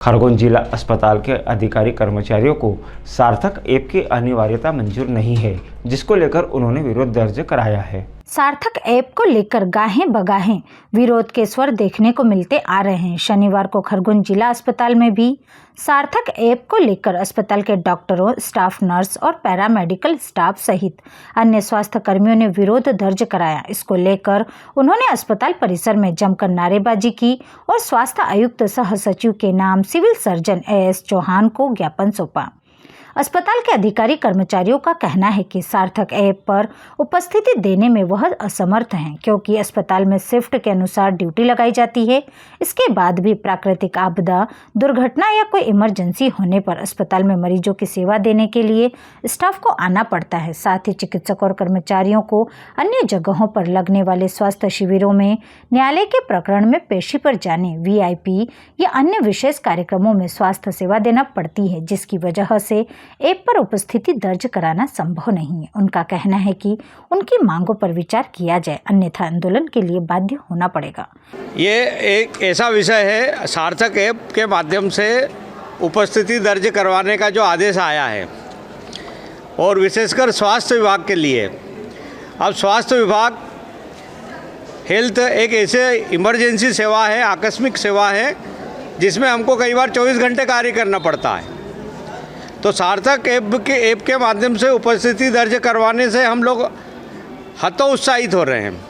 खरगोन जिला अस्पताल के अधिकारी कर्मचारियों को सार्थक ऐप की अनिवार्यता मंजूर नहीं है, जिसको लेकर उन्होंने विरोध दर्ज कराया है। सार्थक ऐप को लेकर गाहें बगाहें विरोध के स्वर देखने को मिलते आ रहे हैं। शनिवार को खरगोन जिला अस्पताल में भी सार्थक ऐप को लेकर अस्पताल के डॉक्टरों, स्टाफ नर्स और पैरामेडिकल स्टाफ सहित अन्य स्वास्थ्य कर्मियों ने विरोध दर्ज कराया। इसको लेकर उन्होंने अस्पताल परिसर में जमकर नारेबाजी की और स्वास्थ्य आयुक्त सह सचिव के नाम सिविल सर्जन AS चौहान को ज्ञापन सौंपा। अस्पताल के अधिकारी कर्मचारियों का कहना है कि सार्थक ऐप पर उपस्थिति देने में वह असमर्थ हैं, क्योंकि अस्पताल में शिफ्ट के अनुसार ड्यूटी लगाई जाती है। इसके बाद भी प्राकृतिक आपदा, दुर्घटना या कोई इमरजेंसी होने पर अस्पताल में मरीजों की सेवा देने के लिए स्टाफ को आना पड़ता है। साथ ही चिकित्सकों और कर्मचारियों को अन्य जगहों पर लगने वाले स्वास्थ्य शिविरों में, न्यायालय के प्रकरण में पेशी पर जाने, VIP या अन्य विशेष कार्यक्रमों में स्वास्थ्य सेवा देना पड़ती है, जिसकी वजह से ऐप पर उपस्थिति दर्ज कराना संभव नहीं है। उनका कहना है कि उनकी मांगों पर विचार किया जाए, अन्यथा आंदोलन के लिए बाध्य होना पड़ेगा। ये एक ऐसा विषय है, सार्थक ऐप के माध्यम से उपस्थिति दर्ज करवाने का जो आदेश आया है और विशेषकर स्वास्थ्य विभाग के लिए। अब स्वास्थ्य विभाग हेल्थ एक ऐसे इमरजेंसी सेवा है, आकस्मिक सेवा है, जिसमें हमको कई बार 24 घंटे कार्य करना पड़ता है। तो सार्थक ऐप के माध्यम से उपस्थिति दर्ज करवाने से हम लोग हतोत्साहित हो रहे हैं।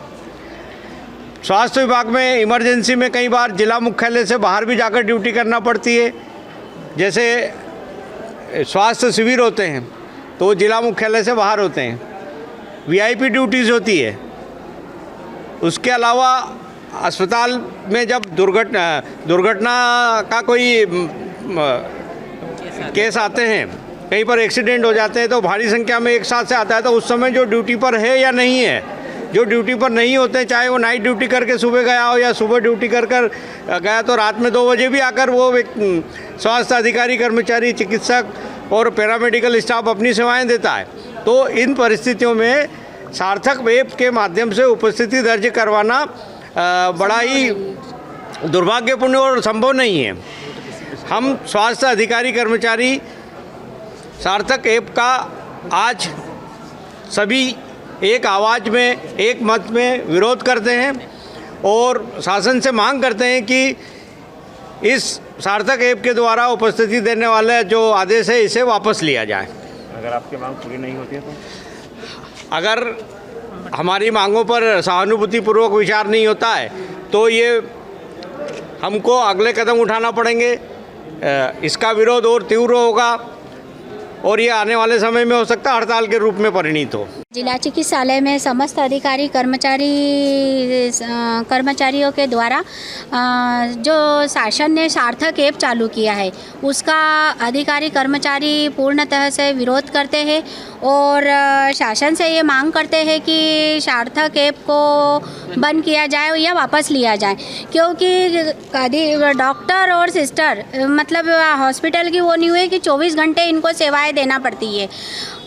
स्वास्थ्य विभाग में इमरजेंसी में कई बार जिला मुख्यालय से बाहर भी जाकर ड्यूटी करना पड़ती है। जैसे स्वास्थ्य शिविर होते हैं तो वो जिला मुख्यालय से बाहर होते हैं, VIP ड्यूटीज़ होती है। उसके अलावा अस्पताल में जब दुर्घटना का कोई केस आते हैं, कहीं पर एक्सीडेंट हो जाते हैं तो भारी संख्या में एक साथ से आता है, तो उस समय जो ड्यूटी पर है या नहीं है, जो ड्यूटी पर नहीं होते, चाहे वो नाइट ड्यूटी करके सुबह गया हो या सुबह ड्यूटी कर गया तो रात में 2 बजे भी आकर वो स्वास्थ्य अधिकारी, कर्मचारी, चिकित्सक और पैरामेडिकल स्टाफ अपनी सेवाएं देता है। तो इन परिस्थितियों में सार्थक ऐप के माध्यम से उपस्थिति दर्ज करवाना बड़ा ही दुर्भाग्यपूर्ण और संभव नहीं है। हम स्वास्थ्य अधिकारी कर्मचारी सार्थक ऐप का आज सभी एक आवाज़ में, एक मत में विरोध करते हैं और शासन से मांग करते हैं कि इस सार्थक ऐप के द्वारा उपस्थिति देने वाले जो आदेश है इसे वापस लिया जाए। अगर आपकी मांग पूरी नहीं होती है तो? अगर हमारी मांगों पर सहानुभूतिपूर्वक विचार नहीं होता है तो ये हमको अगले कदम उठाना पड़ेंगे। इसका विरोध और तीव्र होगा और ये आने वाले समय में हो सकता है हड़ताल के रूप में परिणित हो। जिला चिकित्सालय में समस्त अधिकारी कर्मचारियों के द्वारा जो शासन ने सार्थक ऐप चालू किया है उसका अधिकारी कर्मचारी पूर्णतः से विरोध करते हैं और शासन से ये मांग करते हैं कि सार्थक ऐप को बंद किया जाए या वापस लिया जाए, क्योंकि डॉक्टर और सिस्टर मतलब हॉस्पिटल की वो नहीं हुई कि 24 घंटे इनको सेवाएं देना पड़ती है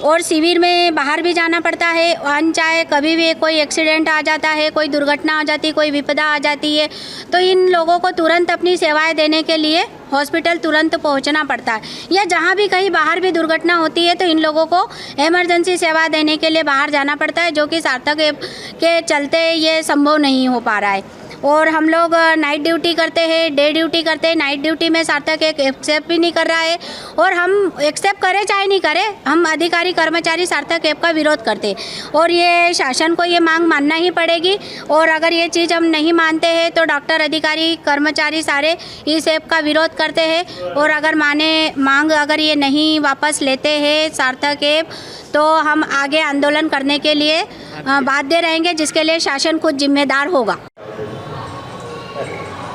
और शिविर में बाहर भी जाना पड़ता है। अनचाहे कभी भी कोई एक्सीडेंट आ जाता है, कोई दुर्घटना आ जाती है, कोई विपदा आ जाती है, तो इन लोगों को तुरंत अपनी सेवाएं देने के लिए हॉस्पिटल तुरंत पहुंचना पड़ता है, या जहां भी कहीं बाहर भी दुर्घटना होती है तो इन लोगों को इमरजेंसी सेवा देने के लिए बाहर जाना पड़ता है, जो कि सार्थक ऐप के चलते ये संभव नहीं हो पा रहा है। और हम लोग नाइट ड्यूटी करते हैं, डे ड्यूटी करते हैं, नाइट ड्यूटी में सार्थक ऐप एक्सेप्ट भी नहीं कर रहा है और हम एक्सेप्ट करें चाहे नहीं करें, हम अधिकारी कर्मचारी सार्थक ऐप का विरोध करते हैं और ये शासन को ये मांग मानना ही पड़ेगी। और अगर ये चीज़ हम नहीं मानते हैं तो डॉक्टर, अधिकारी, कर्मचारी सारे इस ऐप का विरोध करते हैं और अगर मांग अगर ये नहीं वापस लेते हैं सार्थक ऐप तो हम आगे आंदोलन करने के लिए बाध्य रहेंगे, जिसके लिए शासन खुद जिम्मेदार होगा।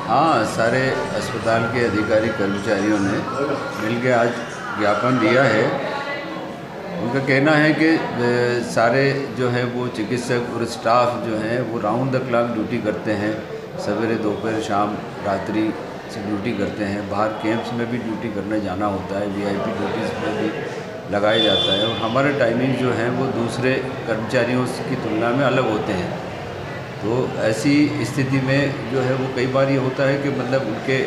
हाँ, सारे अस्पताल के अधिकारी कर्मचारियों ने मिलकर आज ज्ञापन दिया है। उनका कहना है कि सारे जो है वो चिकित्सक और स्टाफ जो है वो राउंड द क्लॉक ड्यूटी करते हैं, सवेरे, दोपहर, शाम, रात्रि से ड्यूटी करते हैं। बाहर कैंप्स में भी ड्यूटी करने जाना होता है, VIP ड्यूटीज़ में भी लगाया जाता है और हमारे टाइमिंग जो है वो दूसरे कर्मचारियों की तुलना में अलग होते हैं। तो ऐसी स्थिति में जो है वो कई बार ये होता है कि मतलब उनके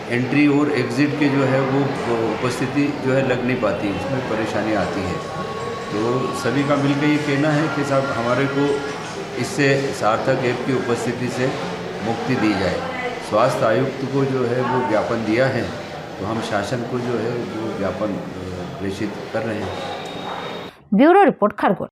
एंट्री और एग्ज़िट के जो है वो उपस्थिति जो है लग नहीं पाती, उसमें परेशानी आती है। तो सभी का मिलकर ये कहना है कि साहब हमारे को इससे सार्थक ऐप की उपस्थिति से मुक्ति दी जाए। स्वास्थ्य आयुक्त को जो है वो ज्ञापन दिया है, तो हम शासन को जो है वो ज्ञापन प्रेषित कर रहे हैं। Bureau report Khargone.